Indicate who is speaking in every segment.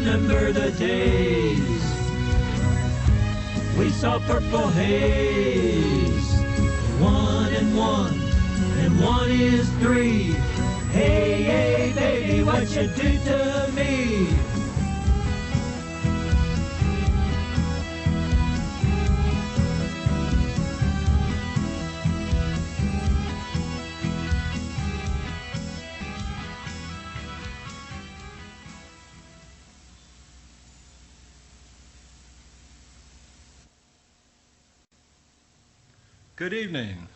Speaker 1: remember the days we saw purple haze. 1 and 1 and 1 is 3. Hey, hey, baby, what you do to me?
Speaker 2: Good evening,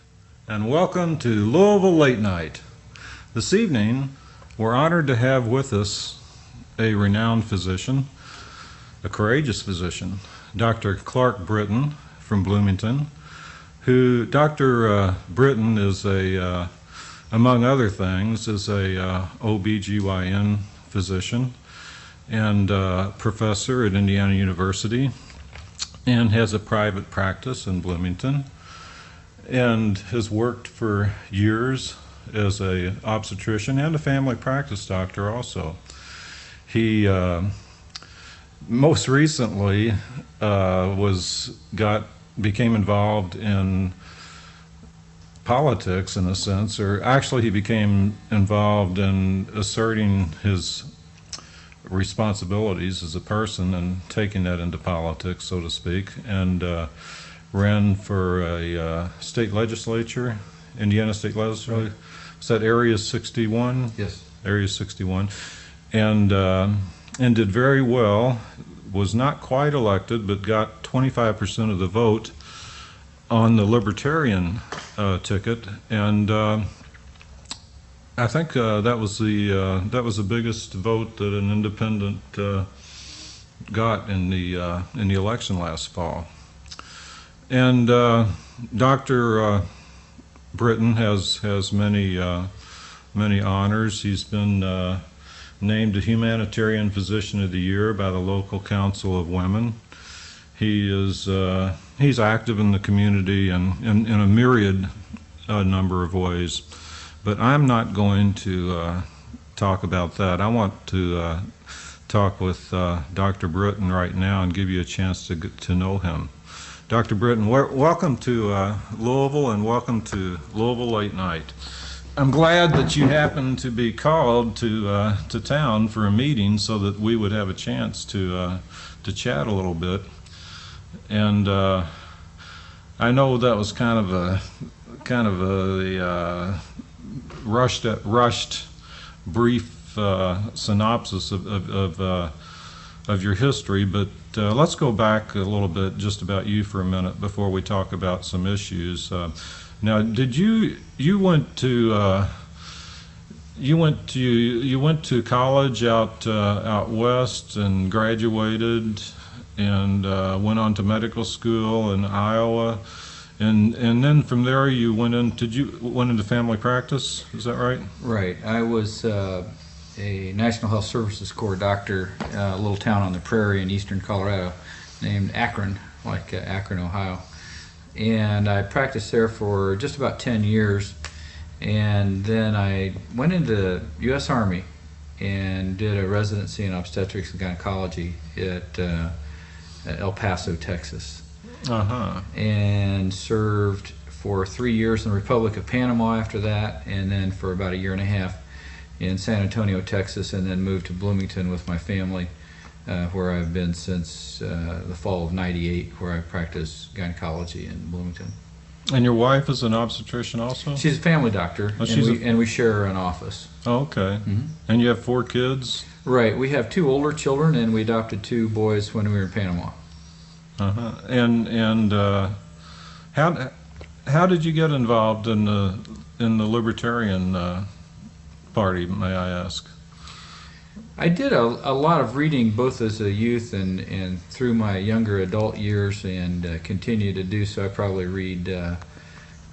Speaker 2: and welcome to Louisville Late Night. This evening, we're honored to have with us a renowned physician, a courageous physician, Dr. Clark Brittain from Bloomington, who Dr. Brittain is among other things, is a OBGYN physician and professor at Indiana University, and has a private practice in Bloomington, and has worked for years as a obstetrician and a family practice doctor also. He most recently became involved in politics in a sense, or actually he became involved in asserting his responsibilities as a person and taking that into politics, so to speak, and ran for a state legislature, Indiana state legislature. Is that Area 61?
Speaker 3: Yes.
Speaker 2: Area 61. And did very well. Was not quite elected, but got 25% of the vote on the Libertarian ticket. And I think that was the biggest vote that an independent got in the election last fall. And Dr. Brittain has many honors. He's been named a Humanitarian Physician of the Year by the local Council of Women. He's active in the community and in a myriad number of ways. But I'm not going to talk about that. I want to talk with Dr. Brittain right now and give you a chance to get to know him. Dr. Brittain, welcome to Louisville, and welcome to Louisville Late Night. I'm glad that you happened to be called to town for a meeting so that we would have a chance to chat a little bit. And I know that was kind of a rushed, brief synopsis of your history, but let's go back a little bit just about you for a minute before we talk about some issues. Now, did you went to college out west and graduated and went on to medical school in Iowa, and then from there you went into family practice? Is that right?
Speaker 3: Right. I was a National Health Services Corps doctor, a little town on the prairie in eastern Colorado named Akron, like Akron, Ohio. And I practiced there for just about 10 years. And then I went into the U.S. Army and did a residency in obstetrics and gynecology at El Paso, Texas. And served for 3 years in the Republic of Panama after that, and then for about a year and a half in San Antonio, Texas, and then moved to Bloomington with my family, where I've been since the fall of '98, where I practice gynecology in Bloomington.
Speaker 2: And your wife is an obstetrician also?
Speaker 3: She's a family doctor, and we share an office.
Speaker 2: Oh, okay. Mm-hmm. And you have 4 kids?
Speaker 3: Right. We have 2 older children, and we adopted 2 boys when we were in Panama.
Speaker 2: And how did you get involved in the Libertarian Party, may I ask?
Speaker 3: I did a lot of reading both as a youth and through my younger adult years, and continue to do so. I probably read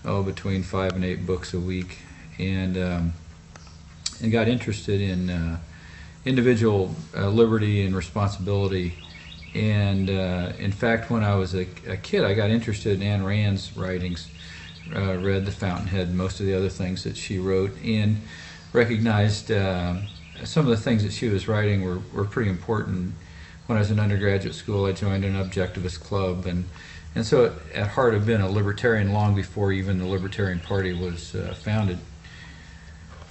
Speaker 3: between 5 and 8 books a week, and got interested in individual liberty and responsibility. And in fact, when I was a kid, I got interested in Ayn Rand's writings, read The Fountainhead and most of the other things that she wrote, and recognized some of the things that she was writing were pretty important. When I was in undergraduate school, I joined an objectivist club, and so at heart I've been a libertarian long before even the Libertarian Party was founded.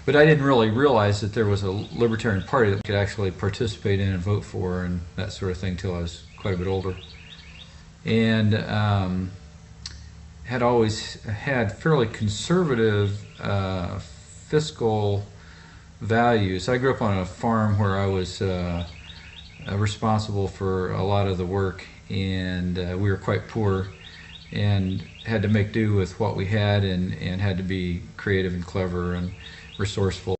Speaker 3: But I didn't really realize that there was a Libertarian Party that I could actually participate in and vote for and that sort of thing till I was quite a bit older. And had always had fairly conservative fiscal values. I grew up on a farm where I was responsible for a lot of the work, and we were quite poor and had to make do with what we had, and had to be creative and clever and resourceful.